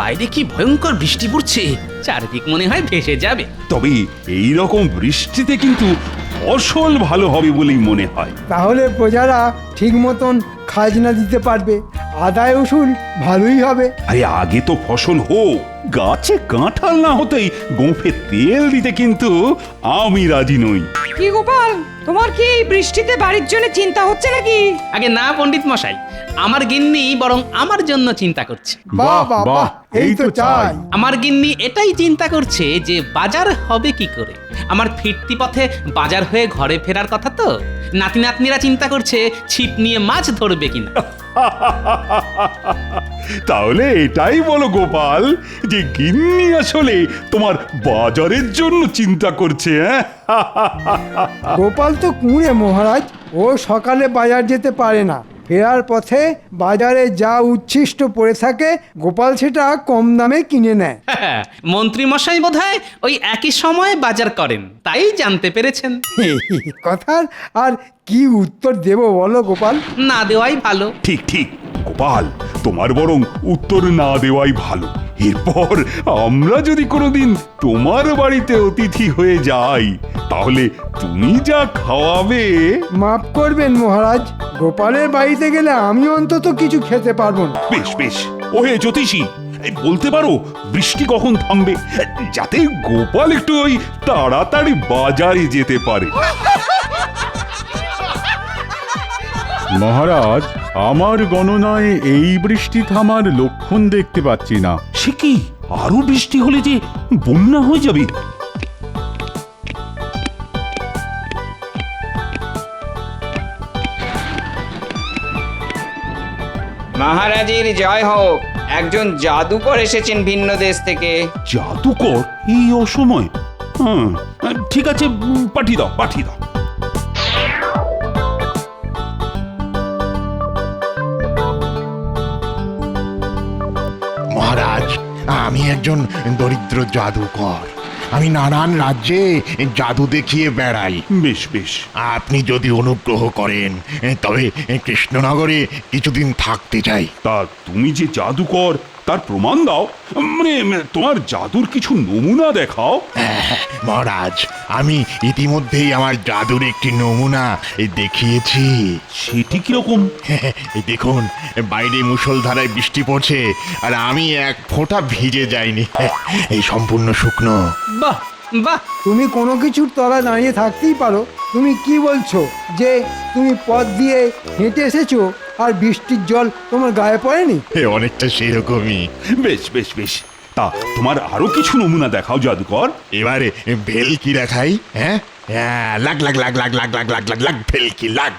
বাইরে কি ভয়ঙ্কর বৃষ্টি পড়ছে, চারদিক মনে হয় ভেসে যাবে। তবে এই রকম বৃষ্টিতে কিন্তু ফসল ভালো হবে বলেই মনে হয়। তাহলে প্রজারা ঠিক মতন খাজনা দিতে পারবে, আদায় উসুল ভালোই হবে। আরে আগে তো ফসল হোক, গাছে কাঁঠাল না হতেই গোঁফে তেল দিতে কিন্তু আমি রাজি নই। কি গোপাল, তোমার কি এই বৃষ্টিতে বাড়ির জন্য চিন্তা হচ্ছে নাকি? আগে না পণ্ডিত মশাই, আমার গিন্নি বরং আমার জন্য চিন্তা করছে। বাহ বাহ বাহ, এই তো চাই। আমার গিন্নি এটাই চিন্তা করছে যে বাজার হবে কি করে। আমার ফিরতি পথে বাজার হয়ে ঘরে ফেরার কথা তো। নাতি নাতনিরা চিন্তা করছে ছিপ নিয়ে মাছ ধরবে কিনা। তাহলে এটাই বলো গোপাল, যে গিন্নি আসলে তোমার বাজারের জন্য চিন্তা করছে। হ্যাঁ, গোপাল তো কুঁড়ে মহারাজ, ও সকালে বাজার যেতে পারে না। ফেরার পথে বাজারে যা উচ্ছিষ্ট পড়ে থাকে গোপাল সেটা কম দামে কিনে নেয়। মন্ত্রী মশাই বোধহয় ওই একই সময়ে বাজার করেন, তাই জানতে পেরেছেন। কথার আর কি উত্তর দেব বলো গোপাল? না দেওয়াই ভালো। ঠিক ঠিক গোপাল, তোমার বরং উত্তর না দেওয়াই ভালো। এরপর আমরা যদি কোনোদিন তোমার বাড়িতে অতিথি হয়ে যাই, তাহলে তুমি যা খাওয়াবে। মাফ করবেন মহারাজ, গোপালের বাড়িতে গেলে আমি অন্তত কিছু খেতে পারবো না। বেশ বেশ, ওহে জ্যোতিষী, এই বলতে পারো বৃষ্টি কখন থামবে, যাতে গোপাল একটু ওই তাড়াতাড়ি বাজারে যেতে পারে। মহারাজ, আমার গণনায় এই বৃষ্টি থামার লক্ষণ দেখতে পাচ্ছি না। সে কি, আরো বৃষ্টি হলে যে বন্যা হয়ে যাবে। মহারাজের জয় হোক। একজন জাদুকর এসেছেন ভিন্ন দেশ থেকে। জাদুকর এই অসময়? হ্যাঁ, ঠিক আছে, পাঠিয়ে দাও পাঠিয়ে দাও। মহারাজ, আমি একজন দরিদ্র জাদুকর। আমি নানান রাজ্যে জাদু দেখিয়ে বেড়াই। বেশ বেশ, আপনি যদি অনুগ্রহ করেন তবে কৃষ্ণনগরে কিছুদিন থাকতে চাই। তা তুমি যে জাদুকর তার প্রমাণ দাও, মানে তোমার জাদুর কিছু নমুনা দেখাও। মহারাজ, আমি ইতিমধ্যেই আমার জাদুর একটি নমুনা দেখিয়েছি। সেটি কিরকম? এই দেখুন, বাইরে মুষলধারায় বৃষ্টি পড়ছে আর আমি এক ফোঁটা ভিজে যাইনি। এই সম্পূর্ণ শুকনো। বাহ বাহ, তুমি কোনো কিছুর তলা দাঁড়িয়ে থাকতেই পারো। তুমি কি বলছো যে তুমি পথ দিয়ে হেঁটে এসেছো আর বৃষ্টির জল তোমার গায়ে পড়েনি? অনেকটা সেরকমই। বেশ বেশ বেশ, তা তোমার আরো কিছু নমুনা দেখাও জাদুকর। এবারে ভেলকি দেখাই। হ্যাঁ, লাগ লাগ লাগ লাগ লাগ লাগ লাগ লাগ লাগ ভেলকি লাগ।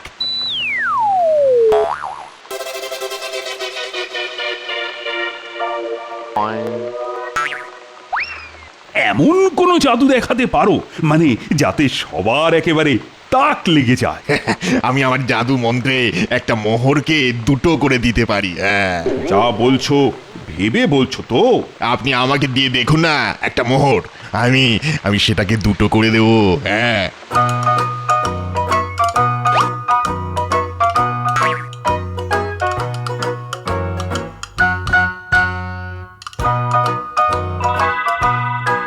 এমন কোন জাদু দেখাতে পারো মানে যাতে সবার একেবারে তাক লেগে যায়? আমি আমার জাদু মন্ত্রে একটা মোহরকে দুটো করে দিতে পারি। যা বলছো ভেবে বলছো তো? আপনি আমাকে দিয়ে দেখুন না একটা মোহর, আমি সেটাকে দুটো করে দেবো। হ্যাঁ,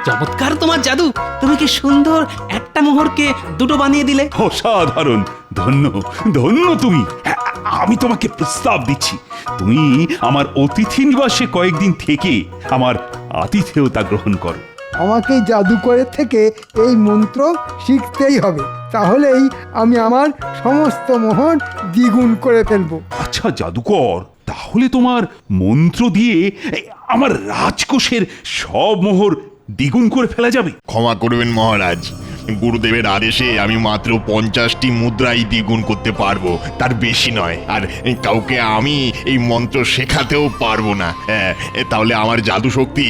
চমৎকার তোমার জাদু। তুমি কি সুন্দর একটা মোহরকে দুটো বানিয়ে দিলে। অসাধারণ, ধন্য ধন্য তুমি। আমি তোমাকে প্রস্তাব দিচ্ছি, তুমি আমার অতিথি নিবাসে কয়েকদিন থেকে আমার আতিথেয়তা গ্রহণ করো। আমাকে জাদুকরের থেকে এই মন্ত্র শিখতেই হবে, তাহলেই আমি আমার সমস্ত মোহর দ্বিগুণ করে ফেলবো। আচ্ছা জাদুকর, তাহলে তোমার মন্ত্র দিয়ে আমার রাজকোষের সব মোহর দ্বিগুণ করে ফেলা যাবে? ক্ষমা করবেন মহারাজ, গুরুদেবের আদেশে আমি মাত্র 50টি মুদ্রাই দ্বিগুণ করতে পারবো, তার বেশি নয়। আর কাউকে আমি এই মন্ত্র শেখাতেও পারবো না। তাহলে আমার জাদু শক্তি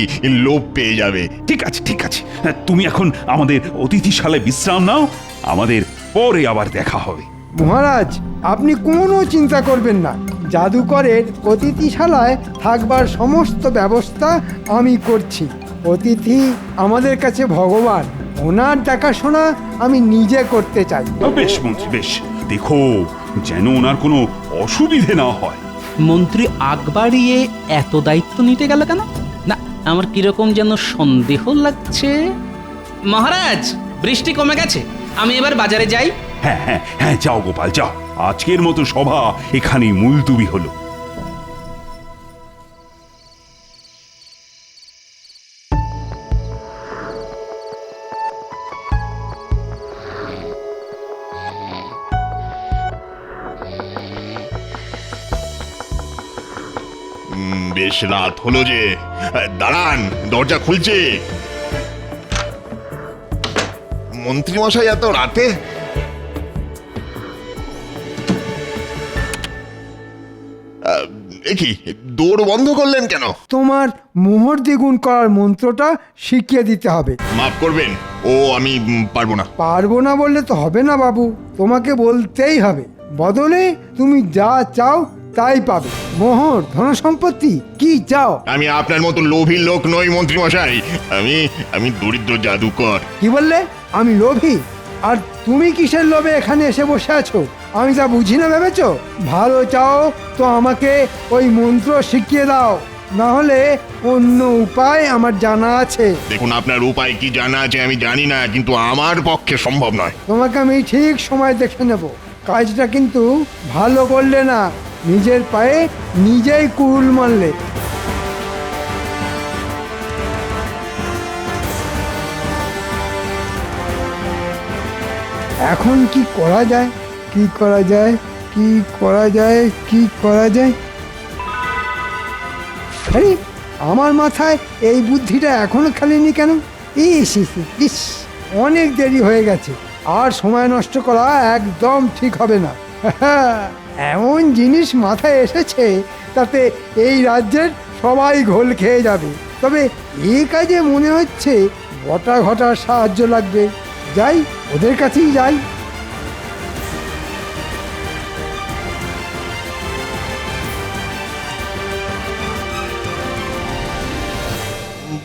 লোপ পেয়ে যাবে। ঠিক আছে ঠিক আছে, তুমি এখন আমাদের অতিথিশালায় বিশ্রাম নাও, আমাদের পরে আবার দেখা হবে। মহারাজ, আপনি কোনো চিন্তা করবেন না, জাদুকরের অতিথিশালায় থাকবার সমস্ত ব্যবস্থা আমি করছি। অতিথি আমাদের কাছে ভগবান, ওনার দেখাশোনা আমি নিজে করতে চাই। বেশ মন্ত্রী বেশ, দেখো যেন ওনার কোনো অসুবিধে না হয়। মন্ত্রী আগ বাড়িয়ে এত দায়িত্ব নিতে গেল কেন? না, আমার কিরকম যেন সন্দেহ লাগছে। মহারাজ, বৃষ্টি কমে গেছে, আমি এবার বাজারে যাই। হ্যাঁ হ্যাঁ হ্যাঁ, যাও গোপাল যাও, আজকের মতো সভা এখানেই মুলতুবি হলো। বেশ রাত হলো যে, দাঁড়ান, দরজা খুলছে। মন্ত্রী মশাই এত রাতে? এ কি, দৌড় বন্ধ করলেন কেন? তোমার মোহর দ্বিগুণ করার মন্ত্রটা শিখিয়ে দিতে হবে। মাফ করবেন, ও আমি পারবো না। পারবো না বললে তো হবে না বাবু, তোমাকে বলতেই হবে। বদলে তুমি যা চাও তাই পাবে। মোহর, ধন সম্পত্তি, কি চাও? আমি আপনার মতো লোভী লোক নই মন্ত্রী মশাই, আমি দরিদ্র জাদুকর। কি বললে? আমি লোভী? আর তুমি কিসের লোভে এখানে এসে বসে আছো? আমি যা বুঝি না ভেবেছো? ভালো চাও তো আমাকে ওই মন্ত্র শিখিয়ে দাও, না হলে অন্য উপায় আমার জানা আছে। দেখুন, আপনার উপায় কি জানা আছে আমি জানি না, কিন্তু আমার পক্ষে সম্ভব নয়। তোমাকে আমি ঠিক সময় দেখে নেব। কাজটা কিন্তু ভালো করলে না, নিজের পায়ে নিজেই কুড়ুল মারলে। এখন কি করা যায়? কি করা যায়? কি করা যায়? কি করা যায়? আরে, আমার মাথায় এই বুদ্ধিটা এখনো খেলেনি কেন? ইস ইস ইস, অনেক দেরি হয়ে গেছে, আর সময় নষ্ট করা একদম ঠিক হবে না। এমন জিনিস মাথায় এসেছে তাতে এই রাজ্যের সবাই ঘোল খেয়ে যাবে। তবে এই কাজে মনে হচ্ছে বটা ঘটার সাহায্য লাগবে। যাই, ওদের কাছেই যাই।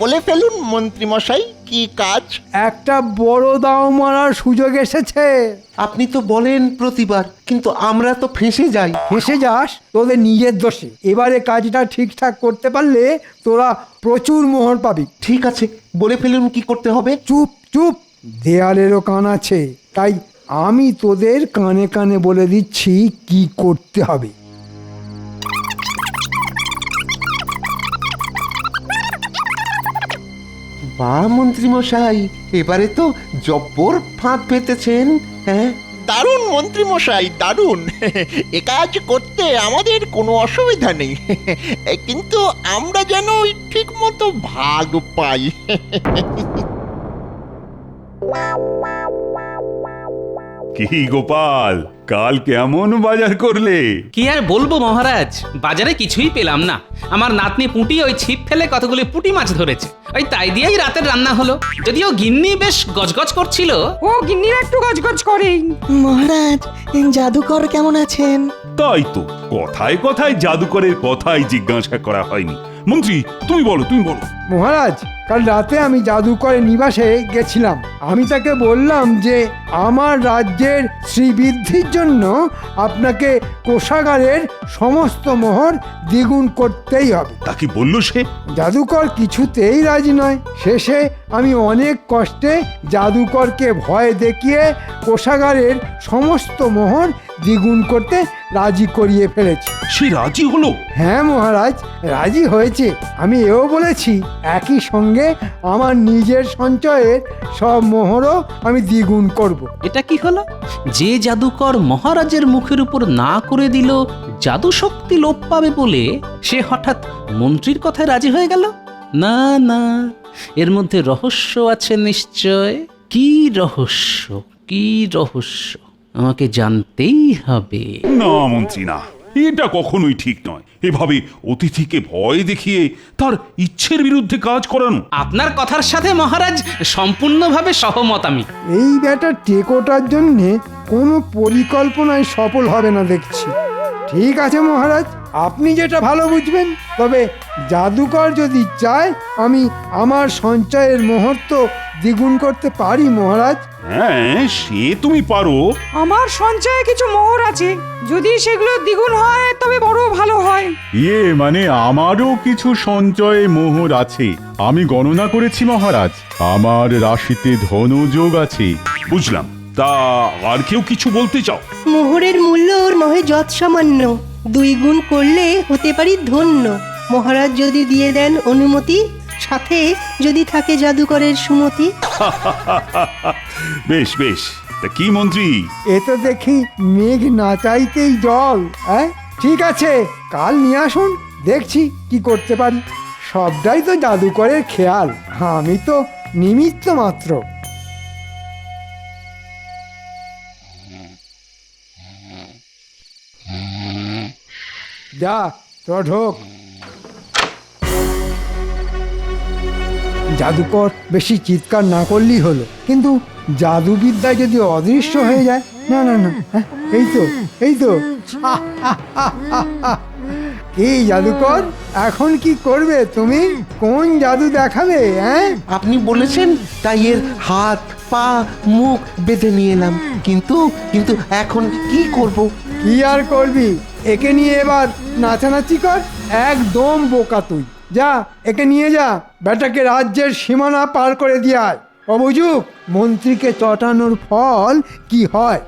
বলে ফেলুন মন্ত্রী মশাই, কি কাজ? একটা বড় দাও মারার সুযোগ এসেছে। আপনি তো বলেন প্রতিবার, কিন্তু আমরা তো ফেঁসে যাই। ফেঁসে যাস তোদের নিজের দোষে। এবারে কাজটা ঠিকঠাক করতে পারলে তোরা প্রচুর মোহর পাবি। ঠিক আছে, বলে ফেলুন কি করতে হবে। চুপ চুপ, দেয়ালেরও কান আছে, তাই আমি তোদের কানে কানে বলে দিচ্ছি কি করতে হবে। বা মন্ত্রী মশাই, এবারে তো জব্বর ফাঁদ পেতেছেন। হ্যাঁ, দারুণ মন্ত্রী মশাই, দারুণ। এ কাজ করতে আমাদের কোনো অসুবিধা নেই, কিন্তু আমরা যেন ঠিক মতো ভাগ পাই। কি গোপাল, কাল কেমন বাজার করলে? কি আর বলবো মহারাজ, বাজারে কিছুই পেলাম না। আমার নাতনি পুঁটি ওই ছিপ ফেলে কতগুলি পুঁটি মাছ ধরেছে, ওই তাই দিয়েই রাতের রান্না হলো। যদিও গিন্নি বেশ গজগজ করছিল। ও গিন্নিরা একটু গজগজ করেই। মহারাজ, জাদুকর কেমন আছেন? তাই তো, কথায় কথায় জাদুকরের কথাই জিজ্ঞাসা করা হয়নি। মন্ত্রী, তুমি বলো, তুমি বলো। মহারাজ, কাল রাতে আমি জাদুকরের নিবাসে গেছিলাম। আমি তাকে বললাম যে আমার রাজ্যের শ্রীবৃদ্ধির জন্য আপনাকে কোষাগারের সমস্ত মোহর দ্বিগুণ করতেই হবে। তা কি বললো সে? জাদুকর কিছুতেই রাজি নয়। শেষে আমি অনেক কষ্টে জাদুকরকে ভয় দেখিয়ে কোষাগারের সমস্ত মোহর দ্বিগুণ করতে রাজি করিয়ে ফেলেছি। সে রাজি হলো? হ্যাঁ মহারাজ, রাজি হয়েছে। আমি এও বলেছি একই সঙ্গে আমার নিজের সঞ্চয়ের সব মোহরও আমি দ্বিগুণ করব। এটা কি হলো? যে জাদুকর মহারাজের মুখের উপর না করে দিল জাদু শক্তি লোপ পাবে বলে, সে হঠাৎ মন্ত্রীর কথায় রাজি হয়ে গেল। না না, এর মধ্যে রহস্য আছে নিশ্চয়। কি রহস্য, কি রহস্য, আমাকে জানতেই হবে। না মন্ত্রী, না, এটা কখনোই ঠিক নয়। এভাবে অতিথিকে ভয় দেখিয়ে তার ইচ্ছের বিরুদ্ধে কাজ করানো। আপনার কথার সাথে মহারাজ সম্পূর্ণভাবে সহমত আমি। এই ব্যাটা টেকোটার জন্যে কোনো পরিকল্পনায় সফল হবে না দেখছি। ঠিক আছে মহারাজ, আপনি যেটা ভালো বুঝবেন। তবে জাদুকর যদি চায় আমি আমার সঞ্চয়ের মুহূর্ত দ্বিগুণ করতে পারি মহারাজ। হ্যাঁ, সে তুমি পারো। আমার সঞ্চয়ে কিছু মোহর আছে, যদি সেগুলো দ্বিগুণ হয় তবে বড় ভালো হয়। মানে আমারও কিছু সঞ্চয়ে মোহর আছে। আমি গণনা করেছি মহারাজ, আমার রাশিতে ধনযোগ আছে। বুঝলাম। তা আর কেউ কিছু বলতে চাও? মোহরের মূল্য ওর নহে যৎ সামান্য, 2 গুণ করলে হতে পারি ধন্য। মহারাজ যদি দিয়ে দেন অনুমতি, সাথে যদি থাকে জাদুকরের সুমতি। বেশ বেশ, তা কি মন্ত্রী? এ তো দেখি মেঘ না চাইতেই জল। হ্যাঁ, ঠিক আছে, কাল নিয়ে আসুন, দেখছি কি করতে পারি। সবটাই তো জাদুকরের খেয়াল, আমি তো নিমিত্ত মাত্র। যা, তোরা ঢোক। জাদুকর বেশি চিৎকার না করলেই হলো, কিন্তু জাদুবিদ্যায় যদি অদৃশ্য হয়ে যায়। না না না, হ্যাঁ, এই তো কি জাদুকর, এখন কি করবে তুমি? কোন জাদু দেখাবে? হ্যাঁ, আপনি বলেছেন তাই এর হাত পা মুখ বেঁধে নিয়ে এলাম, কিন্তু কিন্তু এখন কি করব? কি আর করবি, একে নিয়ে এবার নাচানাচি কর। একদম বোকা তুই। যা, একে নিয়ে যা, বেটাকে রাজ্যের সীমানা পার করে দিয়ে আয়। অবুঝুক, মন্ত্রীকে চটানোর ফল কি হয়।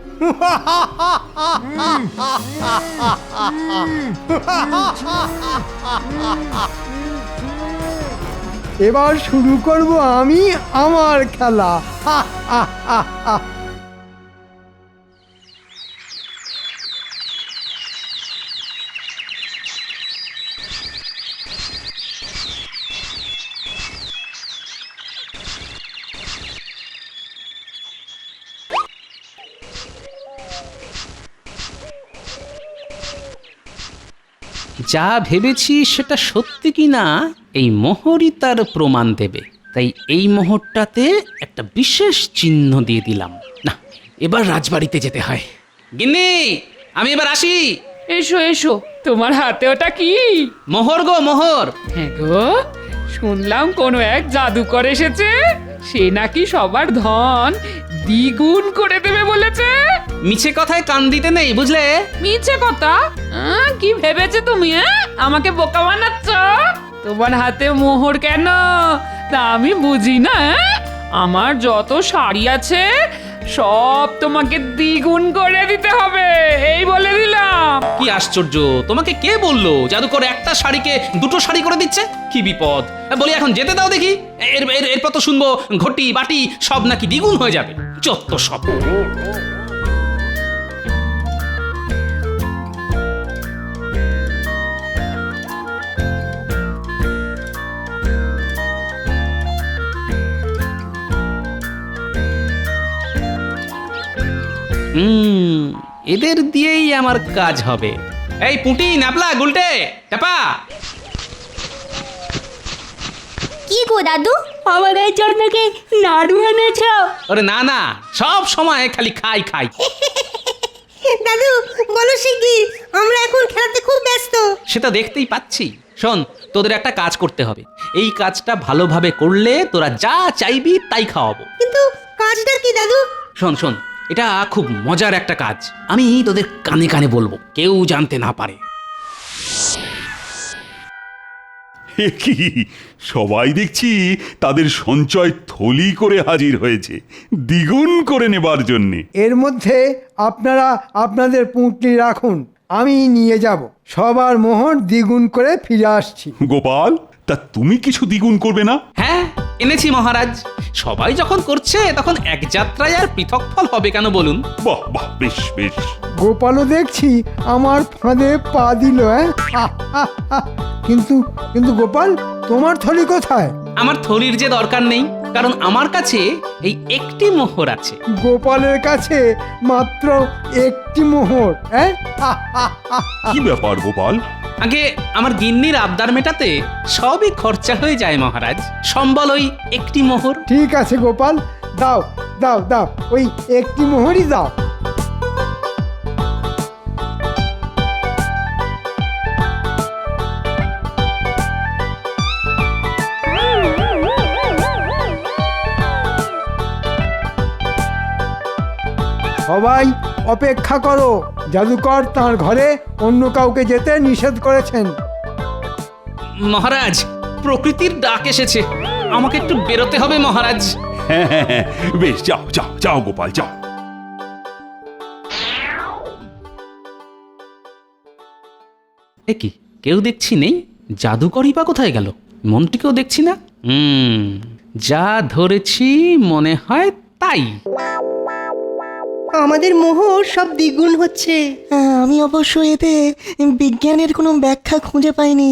এবার শুরু করব আমি আমার খেলা। যা ভেবেছি সেটা সত্যি কি না এই মোহরই তার প্রমাণ দেবে। তাই এই মোহরটাতে একটা বিশেষ চিহ্ন দিয়ে দিলাম। না, এবার রাজবাড়িতে যেতে হয়। গিন্নি, আমি এবার আসি। এসো এসো, তোমার হাতে ওটা কি? মোহর গো, মোহর। হ্যাঁ গো, শুনলাম কোনো এক জাদুকর এসেছে, সে নাকি সবার ধন দ্বিগুণ করে দেবে বলেছে। মিছে কথায় কান দিতে নেই, বুঝলে? মিছে কথা? কি ভেবেছে তুমি? আমাকে বোকা বানাচ্ছ? তোমার হাতে মোহর কেন তা আমি বুঝি না। আমার যত শাড়ি আছে সব তোমাকে দ্বিগুণ করে দিতে হবে, এই বলে দিলাম। কি আশ্চর্য, তোমাকে কে বললো জাদুকর একটা শাড়িকে 2টো শাড়ি করে দিচ্ছে? কি বিপদ! বলি এখন যেতে দাও দেখি, এরপর তো শুনবো ঘটি বাটি সব নাকি দ্বিগুণ হয়ে যাবে। যত সব। এদের দিয়েই আমার কাজ হবে। এই পুঁটি, নাপলা, গুলটে, চাপা। কি গো দাদু, আমাদের জন্য কি নাড়ু এনেছ? আরে না না, সব সময় খালি খাই খাই। দাদু বলো শিগগির, আমরা এখন খেলাতে খুব ব্যস্ত। সেটা দেখতেই পাচ্ছি। শোন, তোদের একটা কাজ করতে হবে। এই কাজটা ভালোভাবে করলে তোরা যা চাইবি তাই খাওয়াবো। কিন্তু কাজটা কি দাদু? শোন শোন, এটা খুব মজার একটা কাজ। আমি তোদের কানে কানে বলবো, কেউ জানতে না পারে। কি সবাই দেখছি তাদের সঞ্চয় থলি করে হাজির হয়েছে দ্বিগুণ করে নেবার জন্যে। এর মধ্যে আপনারা আপনাদের পুঁটলি রাখুন, আমি নিয়ে যাব। সবার মোহর দ্বিগুণ করে ফিরে আসছি। গোপাল, তা তুমি কিছু দ্বিগুণ করবে না? হ্যাঁ, এনেছি মহারাজ। সবাই যখন করছে তখন এক যাত্রায় আর পৃথক ফল হবে কেন বলুন? বাহ বাহ, বেশ বেশ। গোপালও দেখছি আমার ফাঁদে পা দিল। কিন্তু কিন্তু গোপাল, তোমার থলি কোথায়? আমার থলির যে দরকার নেই, কারণ আমার কাছে এই একটি মোহর আছে। গোপালের কাছে মাত্র একটি মোহর? কি ব্যাপার গোপাল? আগে আমার গিন্নির আবদার মেটাতে সবই খরচা হয়ে যায় মহারাজ। সম্বল ওই একটি মোহর। ঠিক আছে গোপাল, দাও দাও দাও, ওই একটি মোহরই দাও। সবাই অপেক্ষা করো, জাদুকর তার ঘরে অন্য কাউকে যেতে নিষেধ করেছেন। মহারাজ, প্রকৃতির ডাক এসেছে, আমাকে একটু বেরোতে হবে মহারাজ। হ্যাঁ হ্যাঁ হ্যাঁ, বেশ যাও যাও যাও গোপাল যাও। এ কি, কেউ দেখছি নেই? জাদুকরই বা কোথায় গেল? মন্ত্রীকেও দেখছি না। যা ধরেছি মনে হয় তাই। আমাদের মোহর সব দ্বিগুণ হচ্ছে। আমি অবশ্য এতে বিজ্ঞানের কোনো ব্যাখ্যা খুঁজে পাইনি,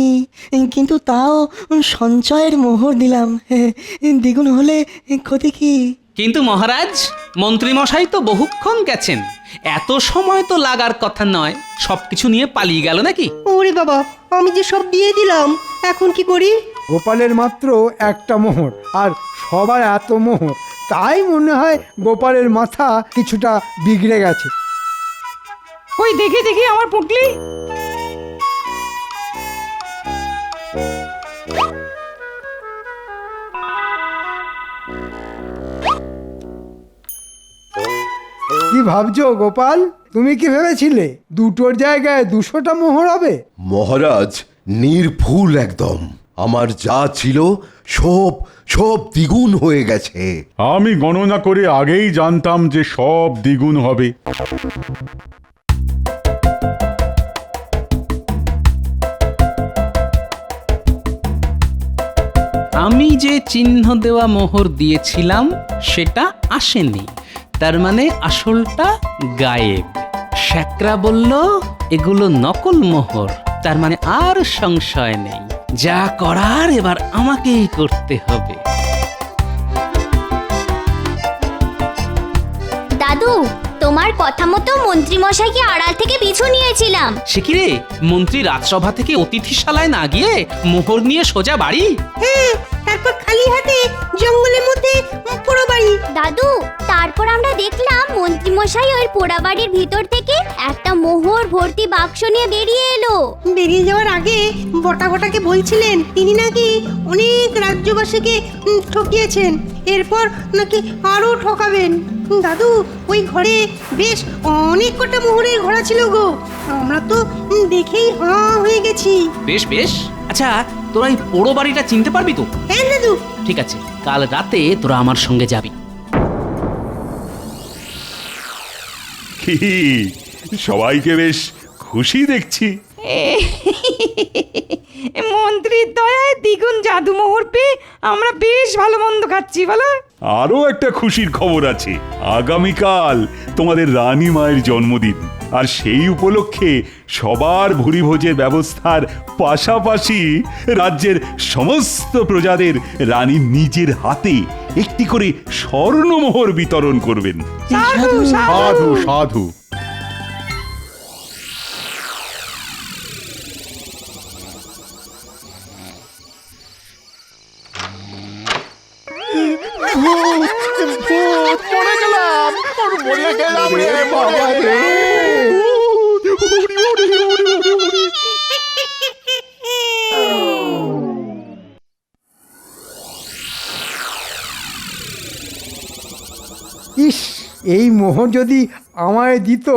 কিন্তু তাও সঞ্চয়ের মোহর দিলাম। দ্বিগুণ হলে ক্ষতি কি? কিন্তু মহারাজ, মন্ত্রীমশাই তো বহুক্ষণ গেছেন, এত সময় তো লাগার কথা নয়। সবকিছু নিয়ে পালিয়ে গেল নাকি? ওরে বাবা, আমি যে সব দিয়ে দিলাম, এখন কি করি? গোপালের মাত্র একটা মোহর, আর সবার এত মোহর, তাই মনে হয় গোপালের মাথা কিছুটা বিগড়ে গেছে। ওই দেখি দেখি আমার পুটলি। কি ভাবছো গোপাল? তুমি কি ভেবেছিলে দুটোর জায়গায় 200টা মোহর হবে? মহারাজ, নির্ভুল একদম। আমার যা ছিল সব সব দ্বিগুণ হয়ে গেছে। আমি গণনা করে আগেই জানতাম যে সব দ্বিগুণ হবে। আমি যে চিহ্ন দেওয়া মোহর দিয়েছিলাম সেটা আসেনি, তার মানে আসলটা গায়েব। শ্যাকরা বলল এগুলো নকল মোহর, তার মানে আর সংশয় নেই। যা করার এবার আমাকেই করতে হবে। দাদু, তোমার কথা মতো মন্ত্রীমশাইকে আড়াল থেকে পিছু নিয়েছিলাম। সে কি রে, মন্ত্রী রাজসভা থেকে অতিথিশালায় না গিয়ে মোহর নিয়ে সোজা বাড়ি? হ্যাঁ, তারপর খালি হাতে জঙ্গলের মধ্যে পুরো বাড়ি। দাদু, তারপর আমরা দেখলাম মন্ত্রীমশাই ওই পোড়া বাড়ির ভিতর থেকে একটা মোহর ভর্তি বাক্স নিয়ে বেরিয়ে এলো। বেরিয়ে যাওয়ার আগে বটা বটাকে বলছিলেন তিনি নাকি অনেক রাজ্যবাসীকে ঠকিয়েছেন, এরপর নাকি আরো ঠকাবেন। দাদু, ওই ঘরে বেশ অনেক কটা মোহরের ঘোড়া ছিল গো, আমরা তো দেখেই হাঁ হয়ে গেছি। বেশ বেশ, আচ্ছা তোরা এই পোড়ো বাড়িটা চিনতে পারবি তো? হ্যাঁ দাদু। ঠিক আছে, কাল রাতে তোরা আমার সঙ্গে যাবি। কি সবাইকে বেশ খুশি দেখছি। মন্ত্রীর দয়ায় দ্বিগুণ জাদু মোহর পেয়ে আমরা বেশ ভালো মন্দ খাচ্ছি, বলো? আরো একটা খুশির খবর আছে, আগামীকাল তোমাদের রানী মায়ের জন্মদিন, আর সেই উপলক্ষে সবার ভুরিভোজের ব্যবস্থার পাশাপাশি রাজ্যের সমস্ত প্রজাদের রানী নিজের হাতে একটি করে স্বর্ণমোহর বিতরণ করবেন। সাধু সাধু সাধু। ইস, এই মোহর যদি আমায় দিত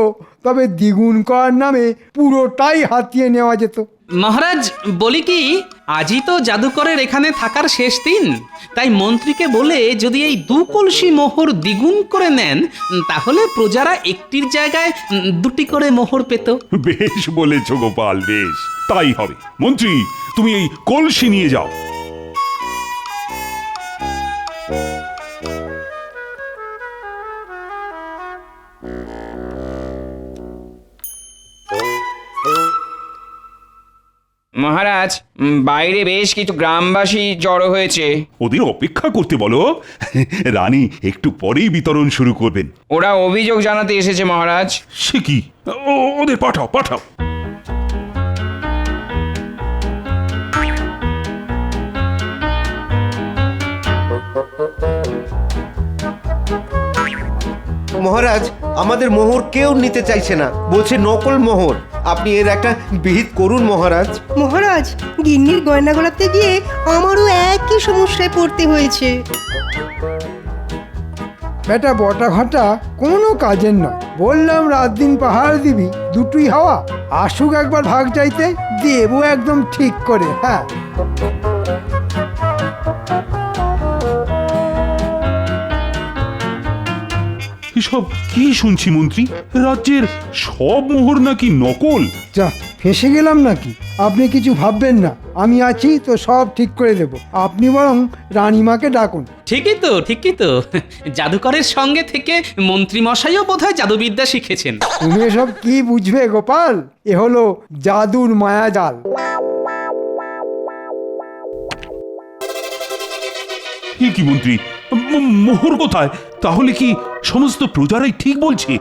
তবে দ্বিগুণ করার নামে পুরোটাই হাতিয়ে নেওয়া যেত। মহারাজ, বলি কি, আজই তো জাদুকরের এখানে থাকার শেষ দিন, তাই মন্ত্রীকে বলে যদি এই 2 কলসি মোহর দ্বিগুণ করে নেন, তাহলে প্রজারা একটির জায়গায় 2টি করে মোহর পেত। বেশ বলেছ গোপাল, বেশ তাই হবে। মন্ত্রী, তুমি এই কলসি নিয়ে যাও। মহারাজ, বাইরে বেশ কিছু গ্রামবাসী জড়ো হয়েছে। ওদের অপেক্ষা করতে বলো, রানী একটু পরেই বিতরণ শুরু করবেন। ওরা অভিযোগ জানাতে এসেছে মহারাজ। সে কি, ওদের পাঠাও পাঠাও। মহারাজ, আমাদের মোহর কেউ নিতে চাইছে না, বলছে নকল মোহর। আপনি এর একটা বিহিত করুন মহারাজ। মহারাজ, গিন্নির গয়না গড়াতে গিয়ে আমারও একই সমস্যায় পড়তে হয়েছে। বেটা বটা ঘটা কোনো কাজের নয়। বললাম রাত দিন পাহাড় দিবি, দুটোই হাওয়া। আসুক একবার ভাগ চাইতে, দেবো একদম ঠিক করে। হ্যাঁ, এসব কি শুনছি মন্ত্রী? রাজ্যের সব মোহর নাকি নকল? যা ফেসে গেলাম নাকি? আপনি কিছু ভাববেন না, আমি আছি তো, সব ঠিক করে দেব। আপনি বরং রানীমাকে ডাকুন। ঠিকই তো জাদুকরের সঙ্গে থেকে মন্ত্রী মশাইও বোধহয় জাদুবিদ্যা শিখেছেন। তুমি এসব কি বুঝবে গোপাল? এ হলো জাদুর মায়াজাল। কি মন্ত্রী, মোহর কোথায়? তাহলে কি সমস্ত প্রজারাই ঠিক বলছে?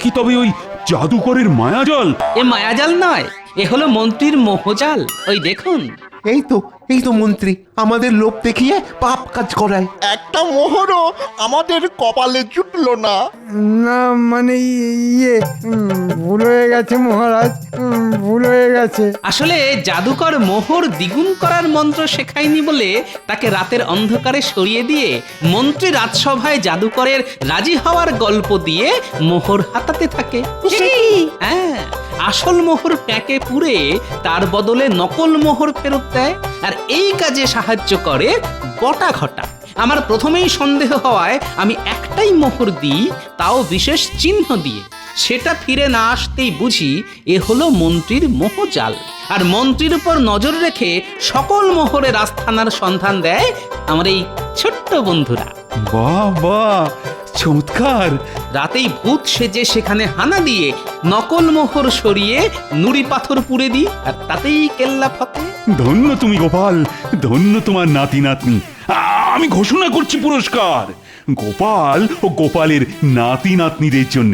কি তবে ওই জাদুকরের মায়াজাল? এ মায়াজাল নয়, এ হলো মন্ত্রীর মোহজাল। ওই দেখুন। এই তো মন্ত্রী আমাদের লোভ দেখিয়ে পাপ কাজ করায়। একটা মোহরও আমাদের কপালে জুটলো না। না মানে ভুল হয়ে গেছে মহারাজ, ভুল হয়ে গেছে। আসলে জাদুকর মোহর দ্বিগুণ করার মন্ত্র শেখায়নি বলে তাকে রাতের অন্ধকারে সরিয়ে দিয়ে মন্ত্রী রাজসভায় জাদুকরের রাজি হওয়ার গল্প দিয়ে মোহর হাতাতে থাকে। হ্যাঁ, আসল মোহর প্যাকে পুরে তার বদলে নকল মোহর ফেরত দেয়। আর এই কাজে সাহায্য করে বটা ঘটা। আমার প্রথমেই সন্দেহ হওয়ায় আমি একটাই মোহর দিই, তাও বিশেষ চিহ্ন দিয়ে। সেটা ফিরে না আসতেই বুঝি এ হলো মন্ত্রীর মোহজাল। আর মন্ত্রীর উপর নজর রেখে সকল মোহরের আস্থানার সন্ধান দেয় আমার এই ছোট্ট বন্ধুরা। বাহ বাহ, চমৎকার! রাতেই ভূত সেজে সেখানে হানা দিয়ে নকল মোহর সরিয়ে নুড়ি পাথর পুড়ে দিই, আর তাতেই কেল্লা ফতে। ধন্য তুমি গোপাল, ধন্য তোমার নাতি নাতনি। আমি ঘোষণা করছি পুরস্কার গোপাল ও গোপালের নাতি নাতনিদের জন্য।